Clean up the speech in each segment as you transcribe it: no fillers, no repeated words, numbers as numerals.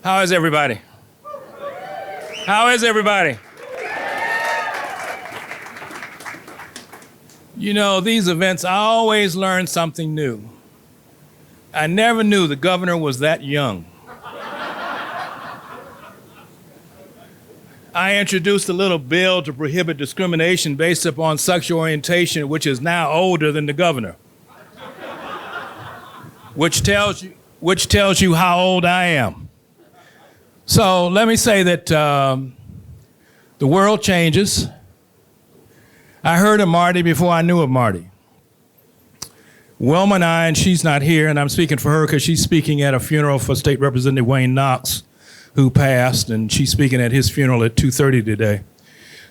How is everybody? How is everybody? You know, these events, I always learn something new. I never knew the governor was that young. I introduced a little bill to prohibit discrimination based upon sexual orientation, which is now older than the governor, which tells you how old I am. So let me say that the world changes. I heard of Marty before I knew of Marty. Wilma and I, and she's not here, and I'm speaking for her because she's speaking at a funeral for State Representative Wayne Knox, who passed, and she's speaking at his funeral at 2:30 today.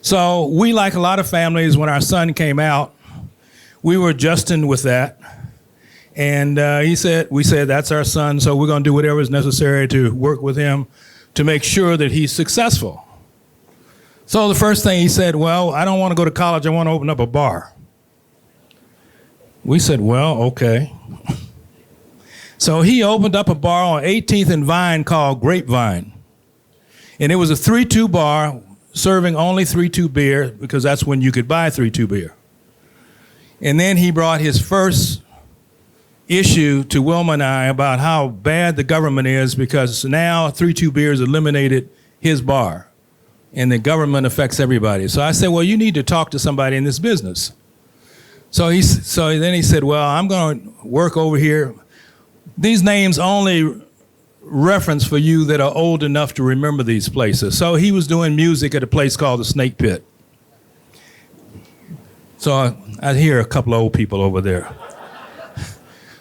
So we, like a lot of families, when our son came out, we were adjusting with that. And we said, that's our son, so we're going to do whatever is necessary to work with him to make sure that he's successful. So the first thing he said, well, I don't want to go to college, I want to open up a bar. We said, well, okay. So he opened up a bar on 18th and Vine called Grapevine. And it was a 3-2 bar serving only 3-2 beer because that's when you could buy 3-2 beer. And then he brought his first issue to Wilma and I about how bad the government is because now 3-2 beers eliminated his bar and the government affects everybody. So I said, well, you need to talk to somebody in this business. So then he said, well, I'm going to work over here. These names only reference for you that are old enough to remember these places. So he was doing music at a place called the Snake Pit. So I hear a couple of old people over there.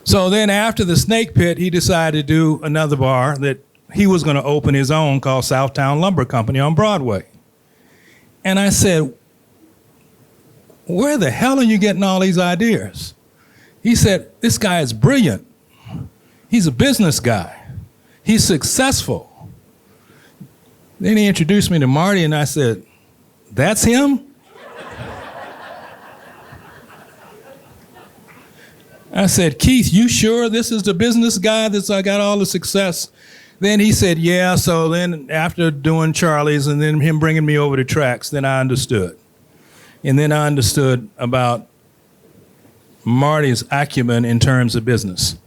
So then after the Snake Pit, he decided to do another bar that he was going to open his own called Southtown Lumber Company on Broadway. And I said, where the hell are you getting all these ideas? He said, this guy is brilliant. He's a business guy. He's successful. Then he introduced me to Marty, and I said, that's him? I said, Keith, you sure this is the business guy that's got all the success? Then he said, yeah. So then after doing Charlie's and then him bringing me over to Tracks, then I understood. And then I understood about Marty's acumen in terms of business.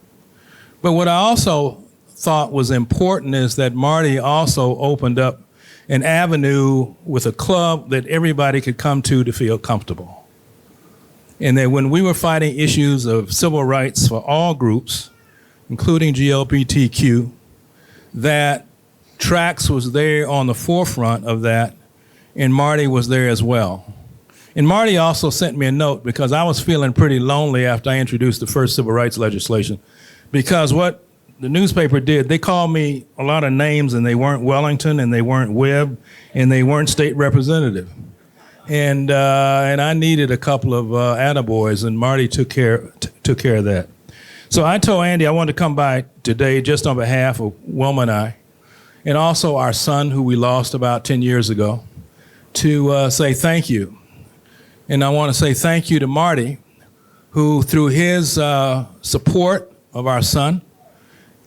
But what I also thought was important is that Marty also opened up an avenue with a club that everybody could come to feel comfortable. And that when we were fighting issues of civil rights for all groups, including GLBTQ, that Trax was there on the forefront of that, and Marty was there as well. And Marty also sent me a note because I was feeling pretty lonely after I introduced the first civil rights legislation. Because what the newspaper did, they called me a lot of names and they weren't Wellington and they weren't Webb and they weren't state representative. And I needed a couple of attaboys, and Marty took care of that. So I told Andy I wanted to come by today just on behalf of Wilma and I, and also our son who we lost about 10 years ago, to say thank you. And I want to say thank you to Marty, who through his support of our son,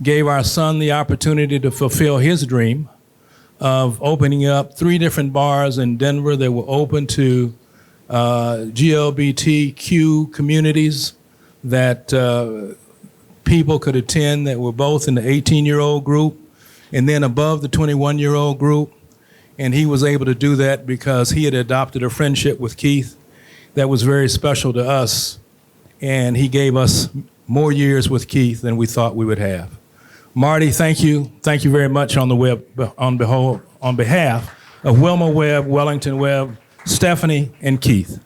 gave our son the opportunity to fulfill his dream of opening up 3 different bars in Denver that were open to GLBTQ communities that people could attend that were both in the 18-year-old group and then above the 21-year-old group. And he was able to do that because he had adopted a friendship with Keith that was very special to us. And he gave us more years with Keith than we thought we would have. Marty, thank you. Thank you very much on behalf of Wilma Webb, Wellington Webb, Stephanie, and Keith.